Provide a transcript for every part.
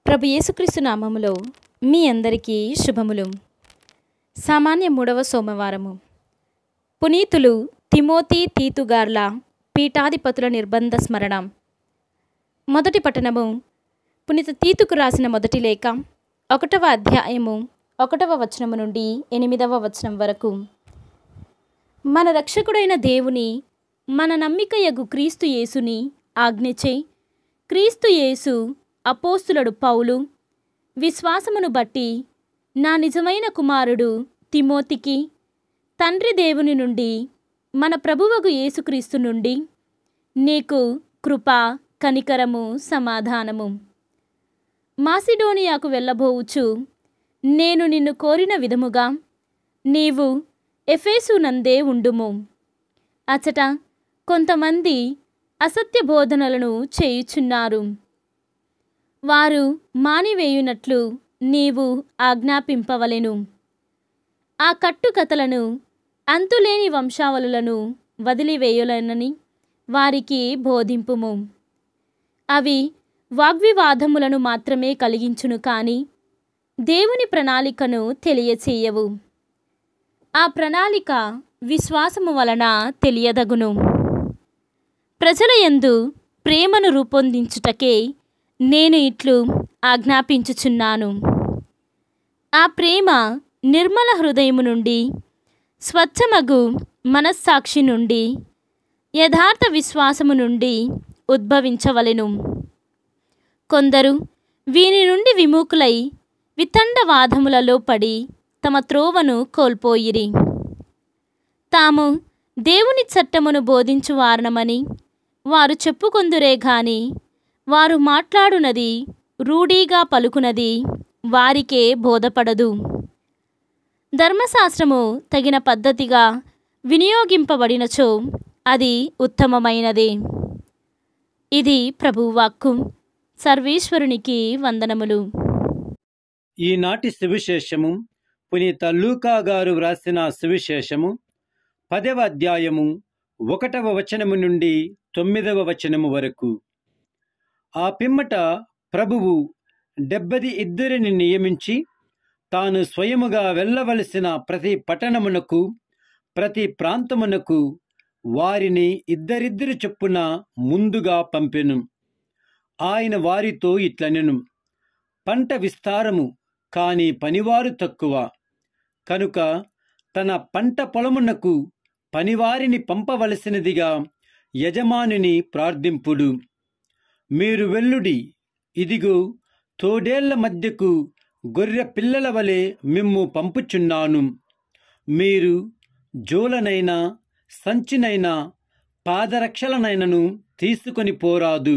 ప్రభు యేసుక్రీస్తు నామములో మీ అందరికీ శుభములు. సామాన్య 3వ సోమవారము. పునీతులు తిమోతి తీతుగార్ల పీఠాధిపతుల నిర్బంధ స్మరణ. మొదటి పట్టణము. పునీత తీతుకు రాసిన మొదటి లేఖ 1వ అధ్యాయము 1వ వచనము నుండి 8వ వచనం వరకు. మన రక్షకుడైన దేవుని, మన నమ్మికయగు క్రీస్తు యేసుని ఆజ్ఞచే క్రీస్తు యేసు అపోస్తులుడు పౌలు విశ్వాసమును బట్టి నా నిజమైన కుమారుడు తిమోతికి తండ్రి దేవుని నుండి మన ప్రభువగు యేసుక్రీస్తు నుండి నీకు కృప, కనికరము, సమాధానము. మాసిడోనియాకు వెళ్ళబోవచ్చు నేను నిన్ను కోరిన విధముగా నీవు ఎఫెసు నందే ఉండుము. అచట కొంతమంది అసత్య బోధనలను చేయుచున్నారు. వారు మానివేయునట్లు నీవు ఆజ్ఞాపింపవలెను. ఆ కట్టుకథలను, అంతులేని వంశావళులను వదిలివేయులనని వారికి బోధింపుము. అవి వాగ్వివాదములను మాత్రమే కలిగించును కాని దేవుని ప్రణాళికను తెలియచేయవు. ఆ ప్రణాళిక విశ్వాసము వలన తెలియదగును. ప్రజల యందు ప్రేమను రూపొందించుటకే నేను ఇట్లు ఆజ్ఞాపించుచున్నాను. ఆ ప్రేమ నిర్మల హృదయము నుండి, స్వచ్ఛమగు మనస్సాక్షి నుండి, యథార్థ విశ్వాసము నుండి ఉద్భవించవలెను. కొందరు వీని నుండి విముఖులై వితండవాదములలో పడి తమ త్రోవను కోల్పోయిరి. తాము దేవుని చట్టమును బోధించు వారనమని వారు చెప్పుకొందురే గాని వారు మాట్లాడునది, రూఢీగా పలుకునది వారికే బోధపడదు. ధర్మశాస్త్రము తగిన పద్ధతిగా వినియోగింపబడినచో అది ఉత్తమమైనదే. ఇది ప్రభువాక్కు. సర్వేశ్వరునికి వందనములు. ఈనాటి సువిశేషము పునీత లూకా గారు వ్రాసిన సువిశేషము 10వ అధ్యాయము 1వ వచనము నుండి 9వ వచనము వరకు. ఆ పిమ్మట ప్రభువు 72 నియమించి తాను స్వయముగా వెళ్ళవలసిన ప్రతి పట్టణమునకు, ప్రతి ప్రాంతమునకు వారిని ఇద్దరిద్దరు చొప్పున ముందుగా పంపెను. ఆయన వారితో ఇట్లనెను: పంట విస్తారము, కాని పనివారు తక్కువ. కనుక తన పంట పొలమునకు పనివారిని పంపవలసినదిగా యజమానిని ప్రార్థింపుడు. మీరు వెళ్ళుడి, ఇదిగో తోడేళ్ల మధ్యకు గొర్రె పిల్లల వలె మిమ్ము పంపుచున్నాను. మీరు జోలనైనా, సంచినైనా, పాదరక్షలనైనను తీసుకొని పోరాదు.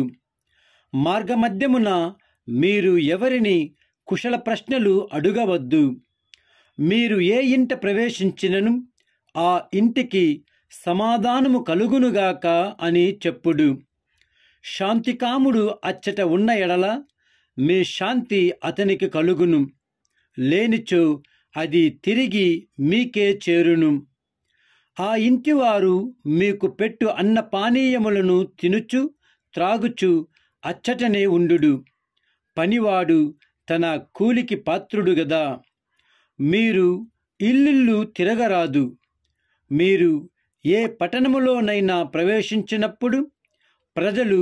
మార్గమధ్యమున మీరు ఎవరిని కుశల ప్రశ్నలు అడుగవద్దు. మీరు ఏ ఇంట ప్రవేశించినను ఆ ఇంటికి సమాధానము కలుగునుగాక అని చెప్పుడు. శాంతికాముడు అచ్చట ఉన్న ఎడల మీ శాంతి అతనికి కలుగును, లేనిచో అది తిరిగి మీకే చేరును. ఆ ఇంటివారు మీకు పెట్టు అన్నపానీయములను తినుచు త్రాగుచు అచ్చటనే ఉండుడు. పనివాడు తన కూలికి పాత్రుడు గదా. మీరు ఇల్లిల్లు తిరగరాదు. మీరు ఏ పట్టణములోనైనా ప్రవేశించినప్పుడు ప్రజలు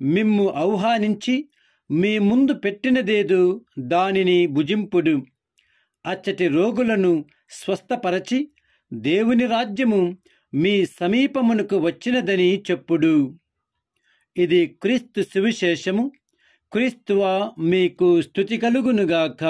మిమ్ము ఆహ్వానించి మీ ముందు పెట్టినదేదో దానిని భుజింపుడు. అచ్చటి రోగులను స్వస్థపరచి దేవుని రాజ్యము మీ సమీపమునకు వచ్చినదని చెప్పుడు. ఇది క్రీస్తు సువిశేషము. క్రీస్తువా మీకు స్తుతి కలుగునుగాక.